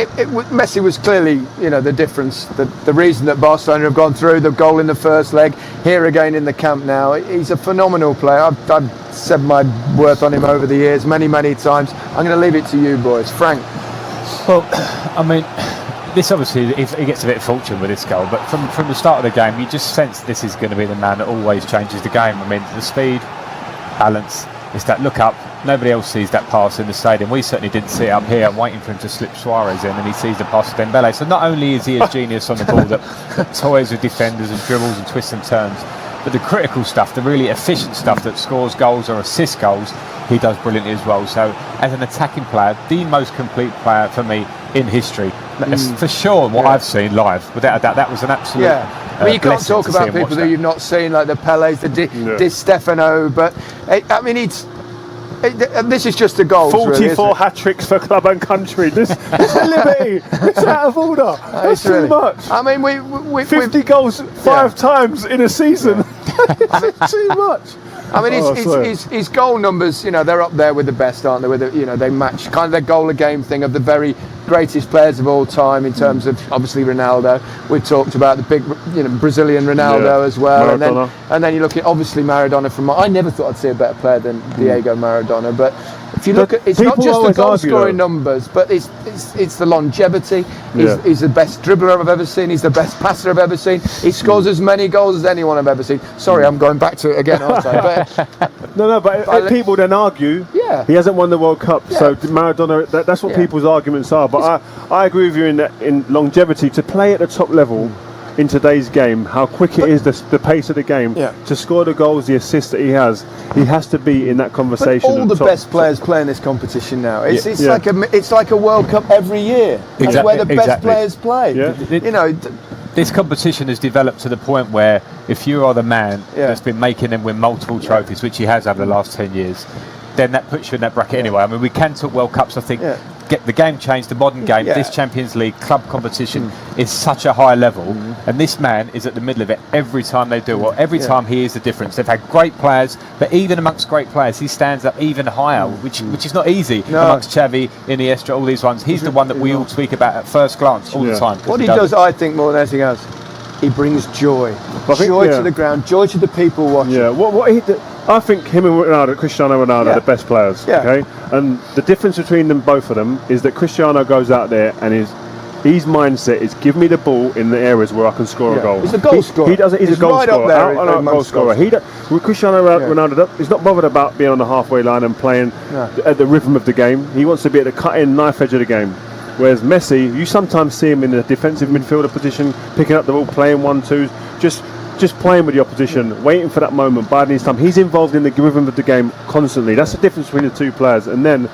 Messi was clearly, the difference, the reason that Barcelona have gone through, the goal in the first leg, here again in the Camp Nou. He's a phenomenal player. I've said my worth on him over the years, many, many times. I'm going to leave it to you boys. Frank. Well, I mean, this obviously, he gets a bit of fortune with this goal, but from the start of the game, you just sense this is going to be the man that always changes the game. I mean, the speed, balance, it's that look up. Nobody else sees that pass in the stadium. We certainly didn't see it up here. I'm waiting for him to slip Suarez in, and he sees the pass to Dembele. So not only is he a genius on the ball that toys with defenders and dribbles and twists and turns, but the critical stuff, the really efficient stuff that scores goals or assists goals, he does brilliantly as well. So as an attacking player, the most complete player for me in history. For sure, what I've seen live, without a doubt, that was an absolute I mean, you can't talk about people that you've not seen, like the Pelés, the Di Stefano, but I mean, this is just a goal. 44 hat-tricks for club and country. This is liberty. It's out of order. That's too much. I mean, we 50 goals 5 times in a season. That's too much. I mean, his goal numbers, they're up there with the best, aren't they? With they match kind of their goal a game thing of the very greatest players of all time in terms of obviously Ronaldo. We've talked about the big, Brazilian Ronaldo as well, and then you look at obviously Maradona. I never thought I'd see a better player than Diego Maradona, but if you look at, it's not just the goal scoring numbers, but it's the longevity. He's the best dribbler I've ever seen. He's the best passer I've ever seen. He scores as many goals as anyone I've ever seen. Sorry, I'm going back to it again, aren't I? But people then argue he hasn't won the World Cup, so Maradona. That's what people's arguments are. But I agree with you in longevity. To play at the top level in today's game, how quick it is, the pace of the game, to score the goals, the assists that he has to be in that conversation. But all the best players play in this competition now. It's like a World Cup every year. That's where the best players play. This competition has developed to the point where if you are the man that's been making them win multiple trophies, which he has over the last 10 years, then that puts you in that bracket anyway. I mean, we can talk World Cups, I think. Get the game changed, the modern game, this Champions League club competition is such a high level, and this man is at the middle of it every time they do, or every time he is the difference. They've had great players, but even amongst great players, he stands up even higher, which is not easy amongst Xavi, Iniesta, all these ones. He's the one that we all speak about at first glance all the time. What he does, I think, more than anything else, he brings joy. Joy to the ground, joy to the people watching. I think him and Cristiano Ronaldo are the best players. Okay, and the difference between them, both of them, is that Cristiano goes out there and his mindset is give me the ball in the areas where I can score a goal. He's a goal scorer. He's a goal scorer. Out goal scorer. With Cristiano Ronaldo, he's not bothered about being on the halfway line and playing at the rhythm of the game. He wants to be at the cut-in knife edge of the game. Whereas Messi, you sometimes see him in a defensive midfielder position, picking up the ball, playing 1-2s, just playing with the opposition, waiting for that moment, biding his time. He's involved in the rhythm of the game constantly. That's the difference between the two players. And then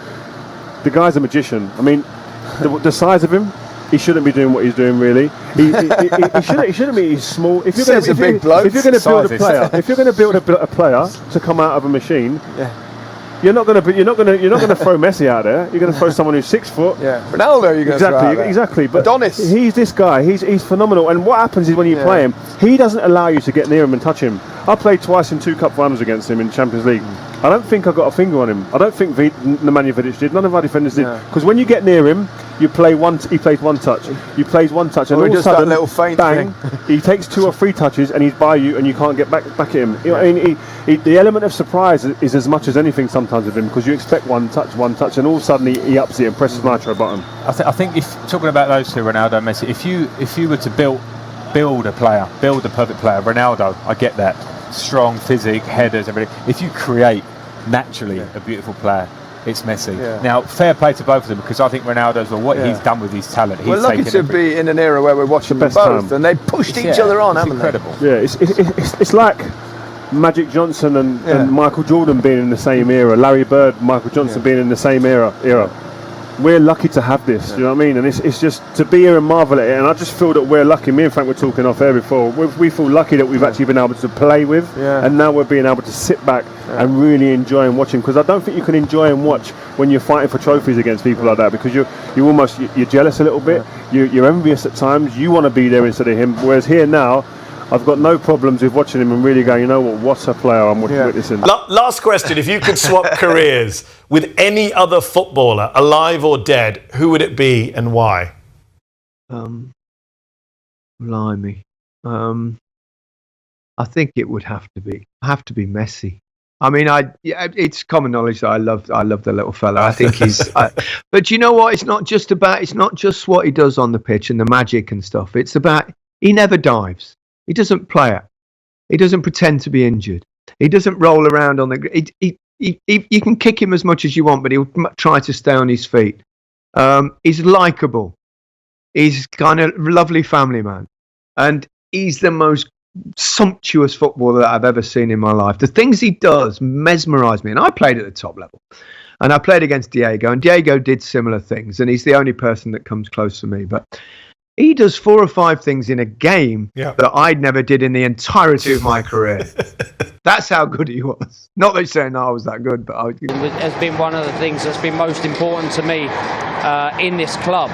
the guy's a magician. I mean, the size of him, he shouldn't be doing what he's doing. Really, he shouldn't be. He's small. If you're going to build a player to come out of a machine. You're not going to throw Messi out there. You're going to throw someone who's 6 foot. Ronaldo. You're going to throw out there. Exactly. But Adonis. He's this guy. He's phenomenal. And what happens is when you play him, he doesn't allow you to get near him and touch him. I played twice in 2 cup finals against him in Champions League. I don't think I got a finger on him. I don't think Nemanja Vidic did. None of our defenders did. Because when you get near him, he plays one touch. You plays one touch, and all of a sudden, that little feint bang! He takes 2 or 3 touches, and he's by you, and you can't get back at him. You know, I mean, the element of surprise is as much as anything sometimes with him, because you expect one touch, and all of a sudden he ups it and presses nitro button. I think if talking about those two, Ronaldo and Messi, if you were to build a player, build a perfect player, Ronaldo, I get that, strong physique, headers, everything. If you create naturally a beautiful player, it's Messi. Now, fair play to both of them, because I think Ronaldo's what he's done with his talent. We're lucky to be in an era where we're watching them both, and they pushed each other on, haven't they? Incredible. Yeah, it's like Magic Johnson and Michael Jordan being in the same era, Larry Bird, Michael Johnson being in the same era. We're lucky to have this, you know what I mean? And it's just to be here and marvel at it, and I just feel that we're lucky. Me and Frank were talking off air before. We feel lucky that we've actually been able to play with, and now we're being able to sit back and really enjoy and watch him, because I don't think you can enjoy and watch when you're fighting for trophies against people like that, because you're jealous a little bit, you're envious at times, you want to be there instead of him, whereas here now, I've got no problems with watching him and really going, you know what a player I'm witnessing. Last question, if you could swap careers with any other footballer, alive or dead, who would it be and why? Blimey. I think it would have to be Messi. I mean, it's common knowledge that I love the little fella. I think he's, but you know what? It's not just what he does on the pitch and the magic and stuff. It's about, he never dives. He doesn't play it. He doesn't pretend to be injured. He doesn't roll around on the. You can kick him as much as you want, but he'll try to stay on his feet. He's likable. He's kind of lovely family man, and he's the most sumptuous footballer that I've ever seen in my life. The things he does mesmerise me, and I played at the top level, and I played against Diego, and Diego did similar things, and he's the only person that comes close to me. But he does 4 or 5 things in a game that I never did in the entirety of my career. That's how good he was. Not that saying I was that good, but it has been one of the things that's been most important to me in this club.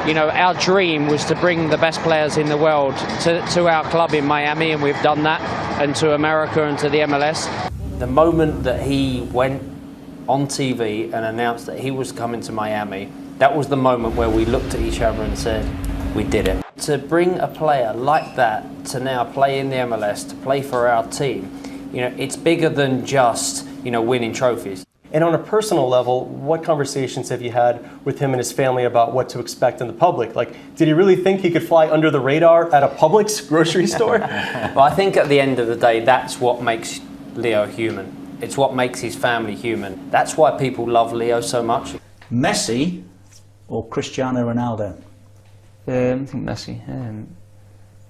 You know, our dream was to bring the best players in the world to our club in Miami, and we've done that, and to America and to the MLS. The moment that he went on TV and announced that he was coming to Miami, that was the moment where we looked at each other and said, we did it. To bring a player like that to now play in the MLS, to play for our team, you know, it's bigger than just, you know, winning trophies. And on a personal level, what conversations have you had with him and his family about what to expect in the public? Like, did he really think he could fly under the radar at a Publix grocery store? Well, I think at the end of the day, that's what makes Leo human. It's what makes his family human. That's why people love Leo so much. Messi or Cristiano Ronaldo? I think Messi.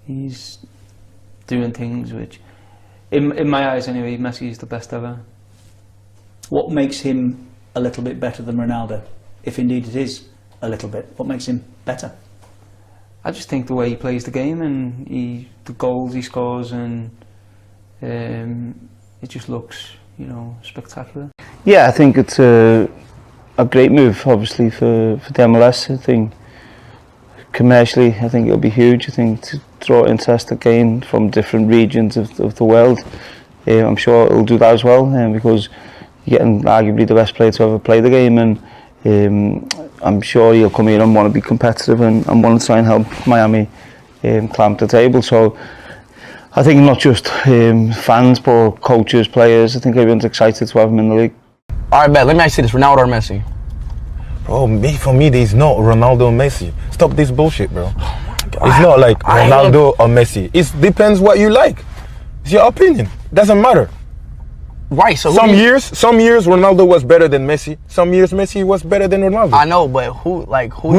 He's doing things which, in my eyes anyway, Messi is the best ever. What makes him a little bit better than Ronaldo? If indeed it is a little bit, what makes him better? I just think the way he plays the game and the goals he scores, and it just looks, you know, spectacular. Yeah, I think it's a great move, obviously, for the MLS. I think commercially, I think it'll be huge. I think to draw interest again from different regions of the world, I'm sure it'll do that as well, because you're getting arguably the best player to ever play the game, and I'm sure he'll come in and want to be competitive and want to try and help Miami climb the table. So I think not just fans, but coaches, players, I think everyone's excited to have him in the league. Alright, bet, let me ask you this, Ronaldo or Messi? Bro, for me, there's no Ronaldo or Messi. Stop this bullshit, bro. It's not like Ronaldo or Messi. It depends what you like. It's your opinion. Doesn't matter. Right, so some years Ronaldo was better than Messi. Some years Messi was better than Ronaldo. I know, but who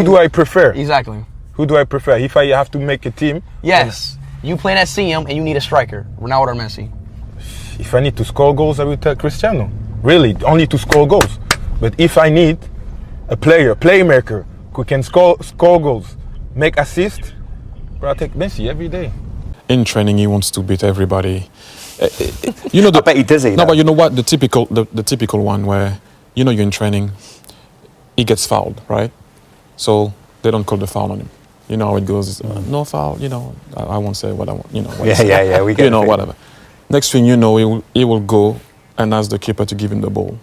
do I prefer? Exactly. Who do I prefer? If I have to make a team? Yes. You playing at CM and you need a striker, Ronaldo or Messi? If I need to score goals, I will take Cristiano. Really, only to score goals. But if I need a playmaker who can score goals, make assists, bro, I take Messi every day. In training, he wants to beat everybody. You know, I bet he does. No, but you know what? The typical one where, you know, you're in training, he gets fouled, right? So they don't call the foul on him. You know how it goes. No foul. You know, I won't say what I want. You know. Yeah. We get. You know, whatever. Next thing you know, he will go and ask the keeper to give him the ball,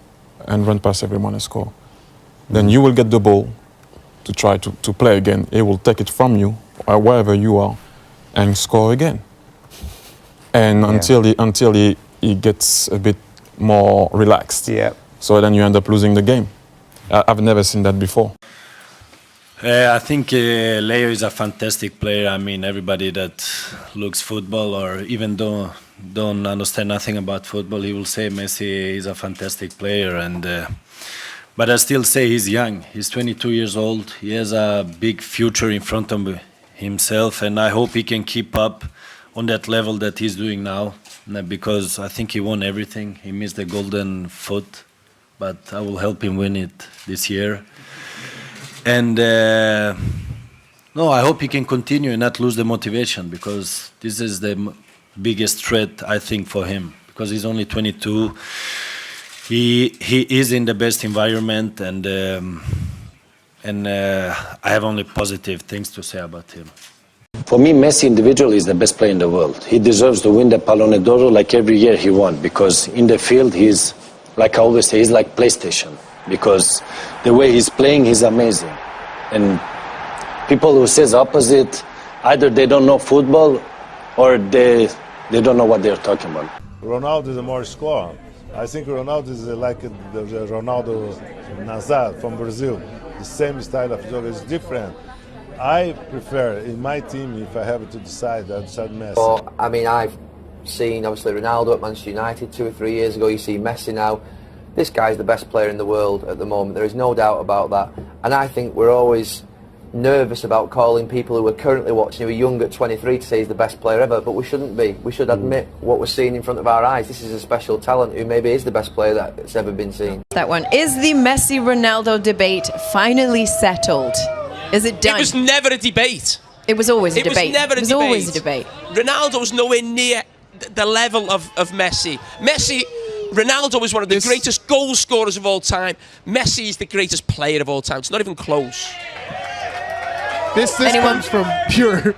and run past everyone and score. Then you will get the ball to try to play again. He will take it from you, or wherever you are, and score again. And until he gets a bit more relaxed. Yeah. So then you end up losing the game. I've never seen that before. I think Leo is a fantastic player. I mean, everybody that looks football or even don't understand nothing about football, he will say Messi is a fantastic player. And but I still say he's young. He's 22 years old. He has a big future in front of himself, and I hope he can keep up on that level that he's doing now, because I think he won everything. He missed the golden foot, but I will help him win it this year. And no, I hope he can continue and not lose the motivation, because this is the biggest threat, I think, for him, because he's only 22. He is in the best environment, and I have only positive things to say about him. For me, Messi individually is the best player in the world. He deserves to win the Pallone d'Oro like every year he won, because in the field he's, like I always say, he's like PlayStation, because the way he's playing, he's amazing. And People who says opposite, either they don't know football or they don't know what they're talking about. Ronaldo is a more scorer. I think Ronaldo is like the Ronaldo Nazar from Brazil. The same style of joke is different. I prefer, in my team, if I have to decide, I'd decide Messi. Well, I mean, I've seen, obviously, Ronaldo at Manchester United 2 or 3 years ago. You see Messi now. This guy's the best player in the world at the moment. There is no doubt about that. And I think we're always nervous about calling people who are currently watching, who are young at 23, to say he's the best player ever, but we shouldn't be. We should admit what we're seeing in front of our eyes. This is a special talent who maybe is the best player that's ever been seen. That one. Is the Messi-Ronaldo debate finally settled? Is it done? It was never a debate. It was always a It debate. was never a It was debate. always a debate. Ronaldo's nowhere near the level of Messi. Ronaldo is one of the greatest goal scorers of all time. Messi is the greatest player of all time. It's not even close. This comes from pure.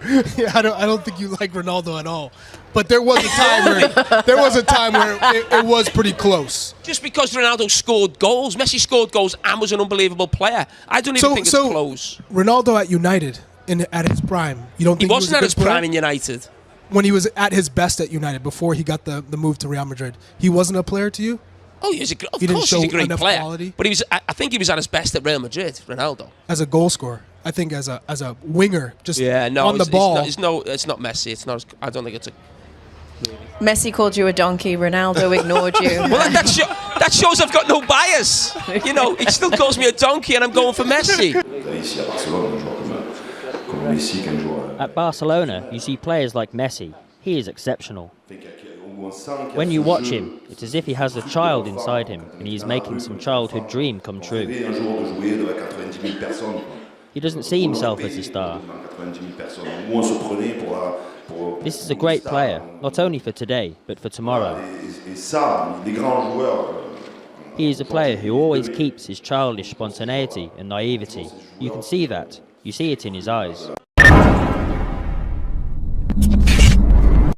I don't think you like Ronaldo at all. But there was a time where it was pretty close. Just because Ronaldo scored goals, Messi scored goals and was an unbelievable player. I don't even think it's close. Ronaldo at United at his prime. You don't think He wasn't he was a at his good player? prime in United. When he was at his best at United, before he got the move to Real Madrid, he wasn't a player to you? Oh, of course he's a great player. Quality? But I think he was at his best at Real Madrid, Ronaldo. As a goal scorer. I think as a winger, just on the it's ball. It's not Messi. It's not. I don't think it's a. Messi called you a donkey. Ronaldo ignored you. Well, that shows I've got no bias. You know, he still calls me a donkey, and I'm going for Messi. At Barcelona, you see players like Messi. He is exceptional. When you watch him, it's as if he has a child inside him, and he is making some childhood dream come true. He doesn't see himself as a star. This is a great player, not only for today, but for tomorrow. He is a player who always keeps his childish spontaneity and naivety. You can see that. You see it in his eyes.